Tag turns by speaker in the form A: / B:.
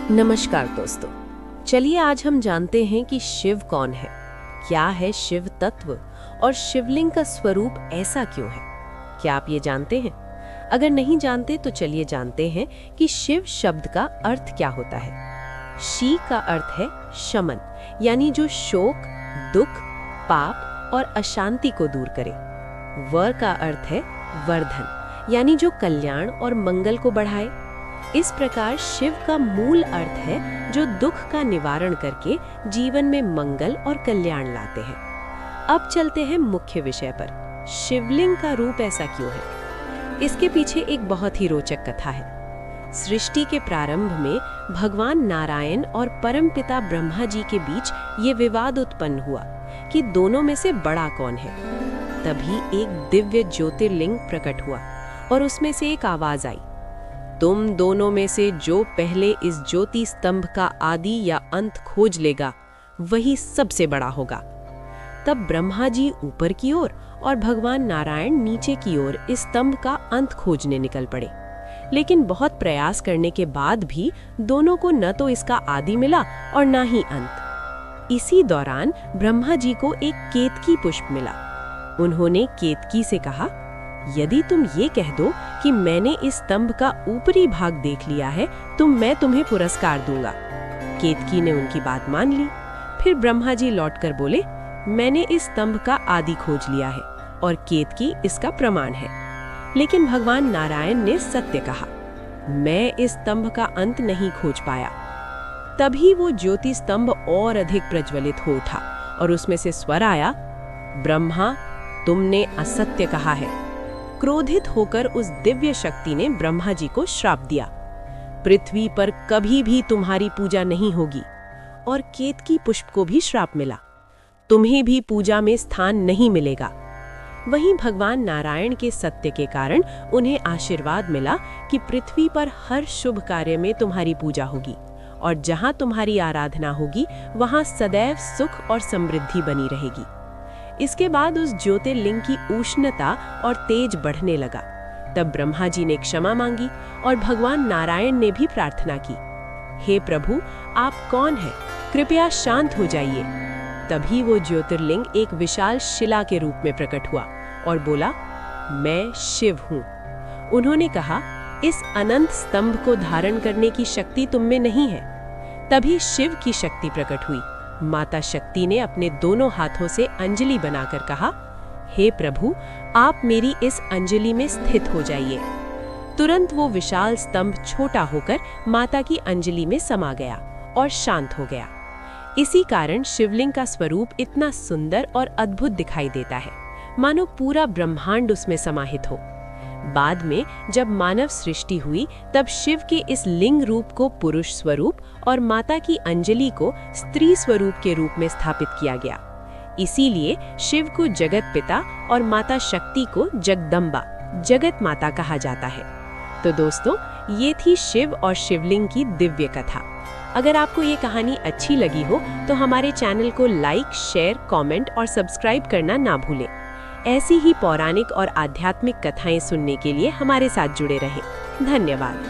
A: नमस्कार दोस्तों, चलिए आज हम जानते हैं कि शिव कौन है, क्या है शिव तत्व और शिवलिंग का स्वरूप ऐसा क्यों है। क्या आप ये जानते हैं? अगर नहीं जानते तो चलिए जानते हैं कि शिव शब्द का अर्थ क्या होता है। शी का अर्थ है शमन, यानी जो शोक, दुख, पाप और अशांति को दूर करे। वर का अर्थ है वर्धन, यानी जो कल्याण और मंगल को बढ़ाए। इस प्रकार शिव का मूल अर्थ है जो दुख का निवारण करके जीवन में मंगल और कल्याण लाते हैं। अब चलते हैं मुख्य विषय पर। शिवलिंग का रूप ऐसा क्यों है? इसके पीछे एक बहुत ही रोचक कथा है। सृष्टि के प्रारंभ में भगवान नारायण और परमपिता ब्रह्मा जी के बीच ये विवाद उत्पन्न हुआ कि दोनों में से बड़ा कौन है। तभी एक दिव्य ज्योतिर्लिंग प्रकट हुआ और उसमें से एक आवाज आई, तुम दोनों में से जो पहले इस ज्योति स्तंभ का आदि या अंत खोज लेगा वही सबसे बड़ा होगा। तब ब्रह्मा जी ऊपर की ओर और भगवान नारायण नीचे की ओर इस स्तंभ का अंत खोजने निकल पड़े। लेकिन बहुत प्रयास करने के बाद भी दोनों को न तो इसका आदि मिला और न ही अंत। इसी दौरान ब्रह्मा जी को एक केतकी पुष्प मिला। उन्होंने केतकी से कहा, यदि तुम ये कह दो कि मैंने इस स्तंभ का ऊपरी भाग देख लिया है तो मैं तुम्हें पुरस्कार दूंगा। केतकी ने उनकी बात मान ली। फिर ब्रह्मा जी लौटकर बोले, मैंने इस स्तंभ का आदि खोज लिया है और केतकी इसका प्रमाण है। लेकिन भगवान नारायण ने सत्य कहा, मैं इस स्तंभ का अंत नहीं खोज पाया। तभी वो ज्योति स्तंभ और अधिक प्रज्वलित हो उठा और उसमें से स्वर आया, ब्रह्मा, तुमने असत्य कहा है। क्रोधित होकर उस दिव्य शक्ति ने ब्रह्मा जी को श्राप दिया, पृथ्वी पर कभी भी तुम्हारी पूजा नहीं होगी। और केतकी पुष्प को भी श्राप मिला, तुम्हें भी पूजा में स्थान नहीं मिलेगा। वहीं भगवान नारायण के सत्य के कारण उन्हें आशीर्वाद मिला कि पृथ्वी पर हर शुभ कार्य में तुम्हारी पूजा होगी और जहां तुम्हारी आराधना होगी वहां सदैव सुख और समृद्धि बनी रहेगी। इसके बाद उस ज्योतिर्लिंग की उष्णता और तेज बढ़ने लगा। तब ब्रह्मा जी ने क्षमा मांगी और भगवान नारायण ने भी प्रार्थना की, हे प्रभु, आप कौन हैं? कृपया शांत हो जाइए। तभी वो ज्योतिर्लिंग एक विशाल शिला के रूप में प्रकट हुआ और बोला, मैं शिव हूँ। उन्होंने कहा, इस अनंत स्तंभ को धारण करने की शक्ति तुम में नहीं है। तभी शिव की शक्ति प्रकट हुई। माता शक्ति ने अपने दोनों हाथों से अंजलि बनाकर कहा, हे प्रभु, आप मेरी इस अंजलि में स्थित हो जाइए। तुरंत वो विशाल स्तंभ छोटा होकर माता की अंजलि में समा गया और शांत हो गया। इसी कारण शिवलिंग का स्वरूप इतना सुंदर और अद्भुत दिखाई देता है, मानो पूरा ब्रह्मांड उसमें समाहित हो। बाद में जब मानव सृष्टि हुई तब शिव के इस लिंग रूप को पुरुष स्वरूप और माता की अंजलि को स्त्री स्वरूप के रूप में स्थापित किया गया। इसीलिए शिव को जगत पिता और माता शक्ति को जगदम्बा, जगत माता कहा जाता है। तो दोस्तों, ये थी शिव और शिवलिंग की दिव्य कथा। अगर आपको ये कहानी अच्छी लगी हो तो हमारे चैनल को लाइक, शेयर, कमेंट और सब्सक्राइब करना ना भूलें। ऐसी ही पौराणिक और आध्यात्मिक कथाएं सुनने के लिए हमारे साथ जुड़े रहें। धन्यवाद।